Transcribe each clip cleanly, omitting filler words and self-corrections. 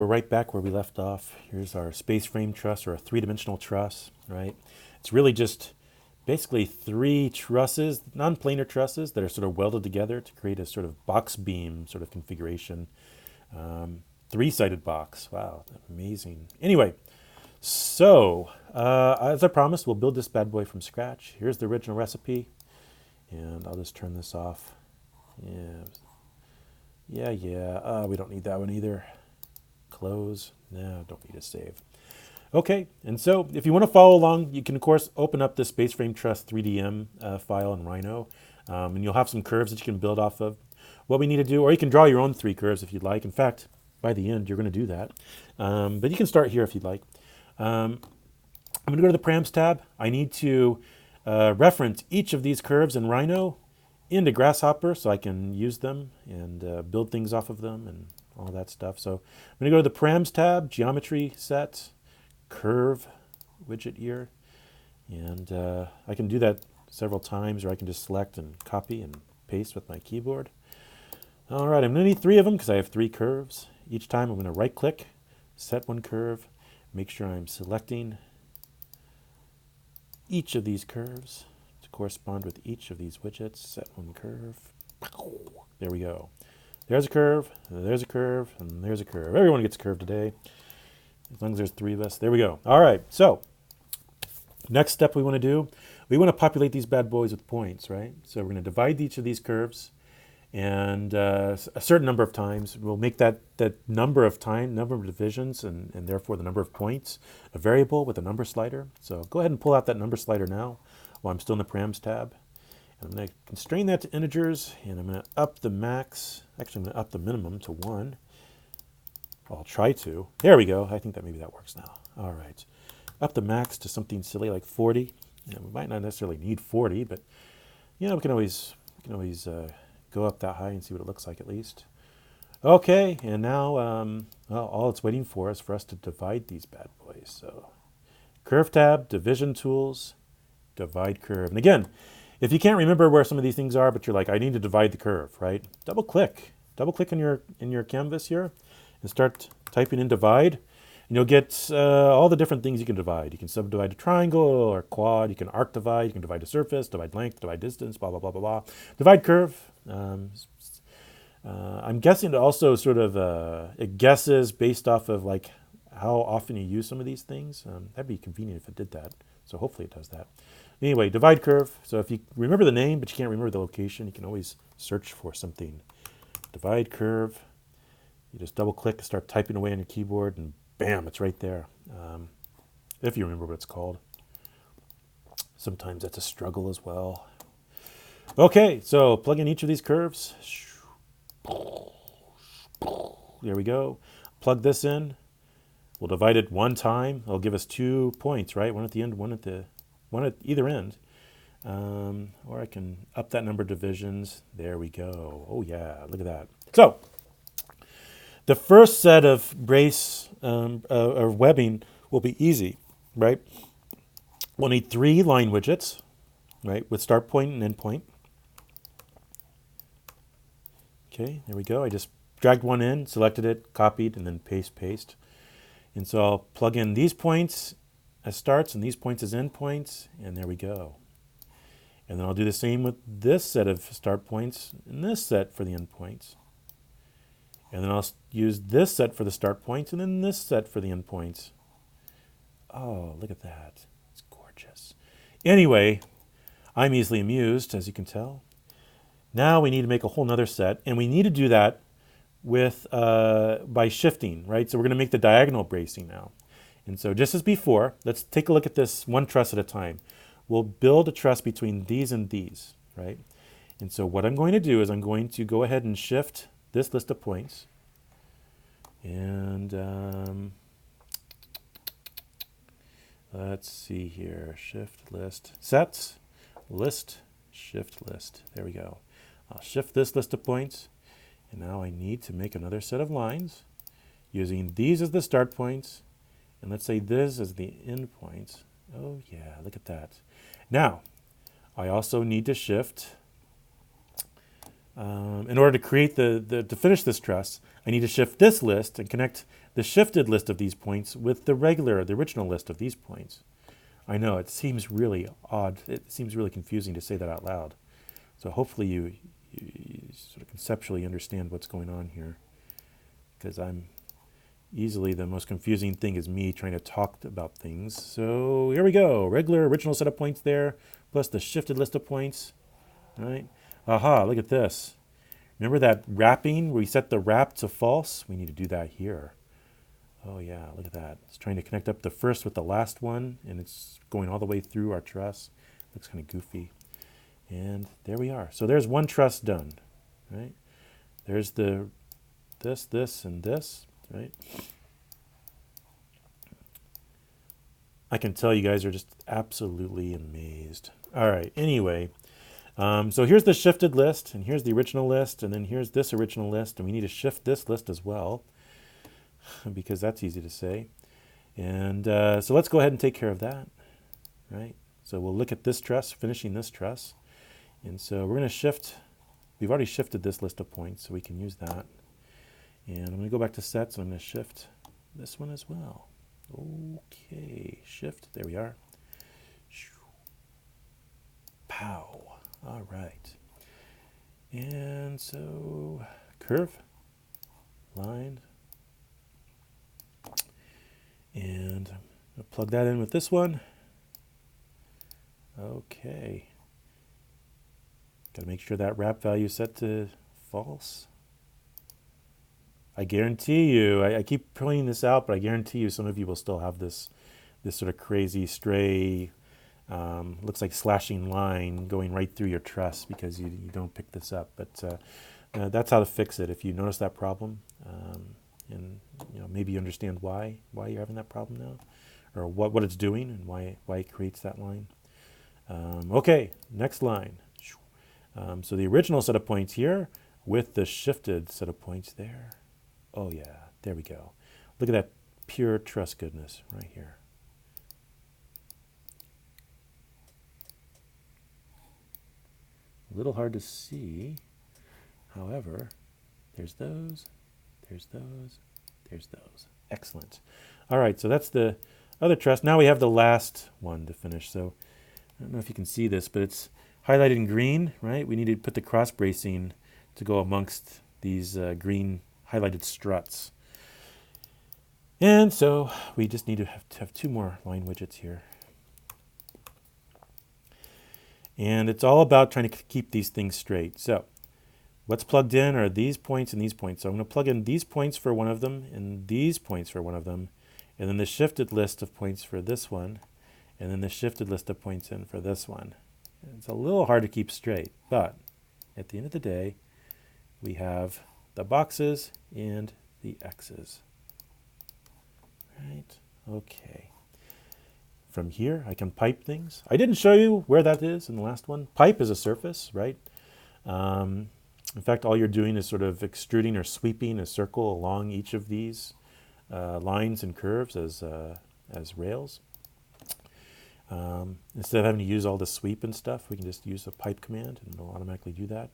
We're right back where we left off. Here's our space frame truss, or a three-dimensional truss, right? It's really just basically three trusses, non-planar trusses that are sort of welded together to create a sort of box beam sort of configuration. Three-sided box. Wow, amazing. Anyway, so as I promised, we'll build this bad boy from scratch. Here's the original recipe, and I'll just turn this off. Yeah. We don't need that one either. Close. No, don't need to save. Okay, and so if you want to follow along, you can of course open up the Space Frame Truss 3DM file in Rhino, and you'll have some curves that you can build off of. What we need to do, or you can draw your own three curves if you'd like. In fact, by the end, you're going to do that. But you can start here if you'd like. I'm going to go to the Params tab. I need to reference each of these curves in Rhino into Grasshopper so I can use them and build things off of them and all that stuff. So I'm going to go to the Params tab, Geometry Set, Curve widget here, and I can do that several times, or I can just select and copy and paste with my keyboard. All right, I'm going to need three of them because I have three curves. Each time I'm going to right-click, set one curve, make sure I'm selecting each of these curves to correspond with each of these widgets. Set one curve. There we go. There's a curve, there's a curve, and there's a curve. Everyone gets a curve today, as long as there's three of us. There we go. All right, so next step we want to do, we want to populate these bad boys with points, right? So we're going to divide each of these curves, and a certain number of times. We'll make that number of divisions, and therefore the number of points, a variable with a number slider. So go ahead and pull out that number slider now while I'm still in the Params tab. I'm going to constrain that to integers, and I'm going to up the max. Actually, I'm going to up the minimum to 1. I'll try to. There we go. I think that maybe that works now. All right. Up the max to something silly like 40. We might not necessarily need 40, but you know, we can always go up that high and see what it looks like at least. Okay, and now well, all it's waiting for is for us to divide these bad boys. So Curve tab, Division Tools, Divide Curve. And again, if you can't remember where some of these things are, but you're like, I need to divide the curve, right? Double click in your canvas here, and start typing in divide, and you'll get all the different things you can divide. You can subdivide a triangle or quad. You can arc divide. You can divide a surface, divide length, divide distance, blah blah blah blah blah. Divide curve. I'm guessing it also sort of it guesses based off of like how often you use some of these things. That'd be convenient if it did that. So hopefully it does that. Anyway, divide curve. So if you remember the name, but you can't remember the location, you can always search for something. Divide curve. You just double click, start typing away on your keyboard, and bam, it's right there. If you remember what it's called. Sometimes that's a struggle as well. Okay, so plug in each of these curves. There we go. Plug this in. We'll divide it one time. It'll give us 2 points, right? One at the end, one at either end. Or I can up that number of divisions. There we go. Oh yeah, look at that. So the first set of brace or webbing will be easy, right? We'll need 3 line widgets, right, with start point and end point. Okay, there we go. I just dragged one in, selected it, copied, and then paste. And so I'll plug in these points as starts and these points as end points, and there we go. And then I'll do the same with this set of start points and this set for the end points. And then I'll use this set for the start points and then this set for the end points. Oh, look at that. It's gorgeous. Anyway, I'm easily amused, as you can tell. Now we need to make a whole nother set, and we need to do that with by shifting, right? So we're going to make the diagonal bracing now. And so just as before, let's take a look at this one truss at a time. We'll build a truss between these and these, right? And so what I'm going to do is I'm going to go ahead and shift this list of points. And let's see here, shift list, sets, list, shift list. There we go. I'll shift this list of points. And now I need to make another set of lines using these as the start points. And let's say this as the end points. Oh yeah, look at that. Now, I also need to shift, in order to create to finish this truss, I need to shift this list and connect the shifted list of these points with the original list of these points. I know, it seems really odd. It seems really confusing to say that out loud. So hopefully you sort of conceptually understand what's going on here, because I'm easily the most confusing thing is me trying to talk about things. So here we go. Regular original set of points there, plus the shifted list of points. All right. Aha, look at this. Remember that wrapping where we set the wrap to false? We need to do that here. Oh yeah, look at that. It's trying to connect up the first with the last one, and it's going all the way through our truss. Looks kind of goofy. And there we are. So there's one truss done, right? There's the this, and this, right? I can tell you guys are just absolutely amazed. All right, anyway, so here's the shifted list, and here's the original list, and then here's this original list, and we need to shift this list as well, because that's easy to say. And so let's go ahead and take care of that, right? So we'll look at this truss, finishing this truss. And so we're going to shift, we've already shifted this list of points, so we can use that. And I'm going to go back to sets, and I'm going to shift this one as well. Okay, shift, there we are. Pow, all right. And so curve, line, and I'll plug that in with this one. Okay. Got to make sure that wrap value is set to false. I guarantee you, I keep pointing this out, but I guarantee you some of you will still have this sort of crazy stray, looks like slashing line going right through your truss because you don't pick this up. But that's how to fix it. If you notice that problem, and maybe you understand why you're having that problem now, or what it's doing and why it creates that line. Okay, next line. So the original set of points here with the shifted set of points there. Oh yeah, there we go. Look at that pure truss goodness right here. A little hard to see. However, there's those, there's those, there's those. Excellent. All right, so that's the other truss. Now we have the last one to finish. So I don't know if you can see this, but it's highlighted in green, right? We need to put the cross bracing to go amongst these green highlighted struts. And so we just need to have two more line widgets here. And it's all about trying to keep these things straight. So what's plugged in are these points and these points. So I'm going to plug in these points for one of them and these points for one of them, and then the shifted list of points for this one, and then the shifted list of points in for this one. It's a little hard to keep straight, but at the end of the day, we have the boxes and the X's. Right? Okay. From here, I can pipe things. I didn't show you where that is in the last one. Pipe is a surface, right? In fact, all you're doing is sort of extruding or sweeping a circle along each of these lines and curves as rails. Instead of having to use all the sweep and stuff, we can just use the pipe command and it'll automatically do that.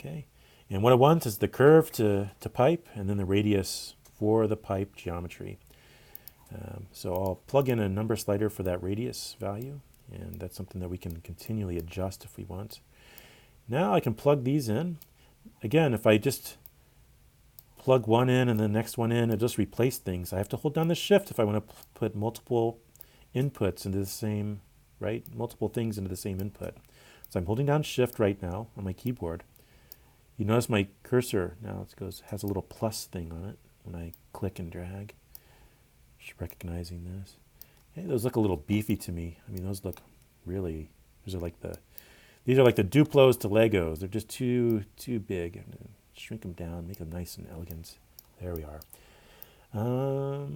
Okay. And what it wants is the curve to pipe and then the radius for the pipe geometry. So I'll plug in a number slider for that radius value, and that's something that we can continually adjust if we want. Now I can plug these in. Again, if I just plug one in and the next one in and just replace things, I have to hold down the shift if I want to put multiple inputs into the same, right? Multiple things into the same input. So I'm holding down shift right now on my keyboard. You notice my cursor now has a little plus thing on it when I click and drag. Just recognizing this. Hey, those look a little beefy to me. I mean, those look really, these are like the Duplos to Legos. They're just too big. I'm going to shrink them down, make them nice and elegant. There we are. All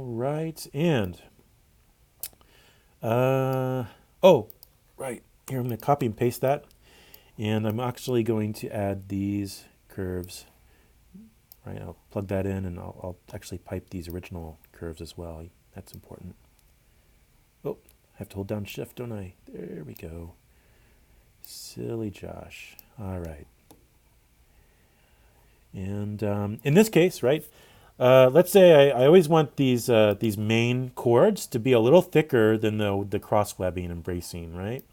right, and oh, right here I'm going to copy and paste that, and I'm actually going to add these curves. Right, I'll plug that in, and I'll actually pipe these original curves as well. That's important. Oh, I have to hold down shift, don't I? There we go. Silly Josh. All right. And in this case, right, let's say I always want these main chords to be a little thicker than the cross webbing and bracing, right?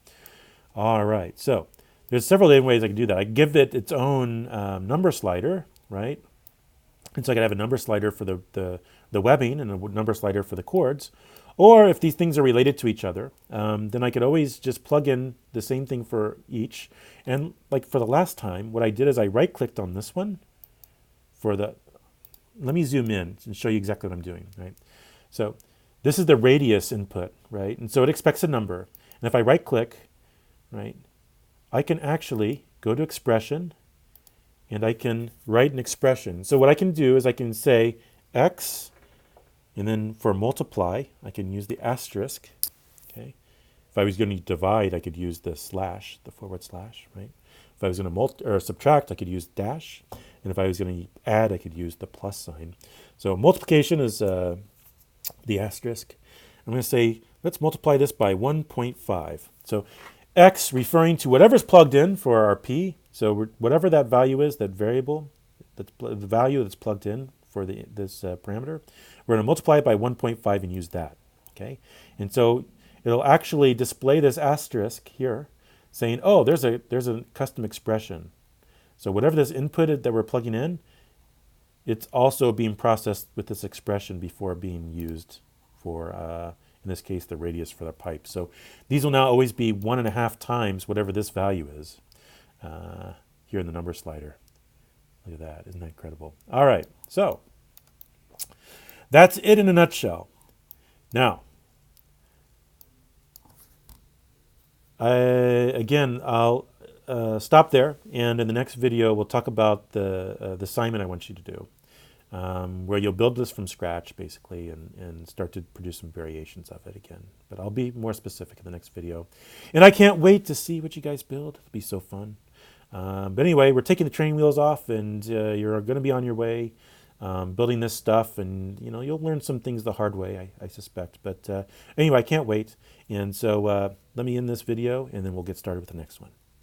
All right, so there's several different ways I can do that. I can give it its own number slider, right? And so I could have a number slider for the webbing and a number slider for the chords. Or if these things are related to each other, then I could always just plug in the same thing for each. And like for the last time, what I did is I right-clicked on this one for the, let me zoom in and show you exactly what I'm doing, right? So this is the radius input, right? And so it expects a number. And if I right-click, right, I can actually go to expression and I can write an expression. So what I can do is I can say x, and then for multiply, I can use the asterisk, okay? If I was going to divide, I could use the slash, the forward slash, right? If I was going to subtract, I could use dash. And if I was going to add, I could use the plus sign. So multiplication is the asterisk. I'm going to say, let's multiply this by 1.5. So x referring to whatever's plugged in for our p. So whatever that value is, that variable, the value that's plugged in for this parameter, we're going to multiply it by 1.5 and use that. Okay, and so it'll actually display this asterisk here, saying, "Oh, there's a custom expression." So whatever this input that we're plugging in, it's also being processed with this expression before being used for, in this case, the radius for the pipe. So these will now always be 1.5 times whatever this value is here in the number slider. Look at that. Isn't that incredible? All right. So that's it in a nutshell. Now, I'll stop there, and in the next video, we'll talk about the assignment I want you to do, where you'll build this from scratch, basically, and start to produce some variations of it again. But I'll be more specific in the next video. And I can't wait to see what you guys build. It'll be so fun. But anyway, we're taking the training wheels off, and you're going to be on your way building this stuff, and you'll learn some things the hard way, I suspect. But anyway, I can't wait. And so let me end this video, and then we'll get started with the next one.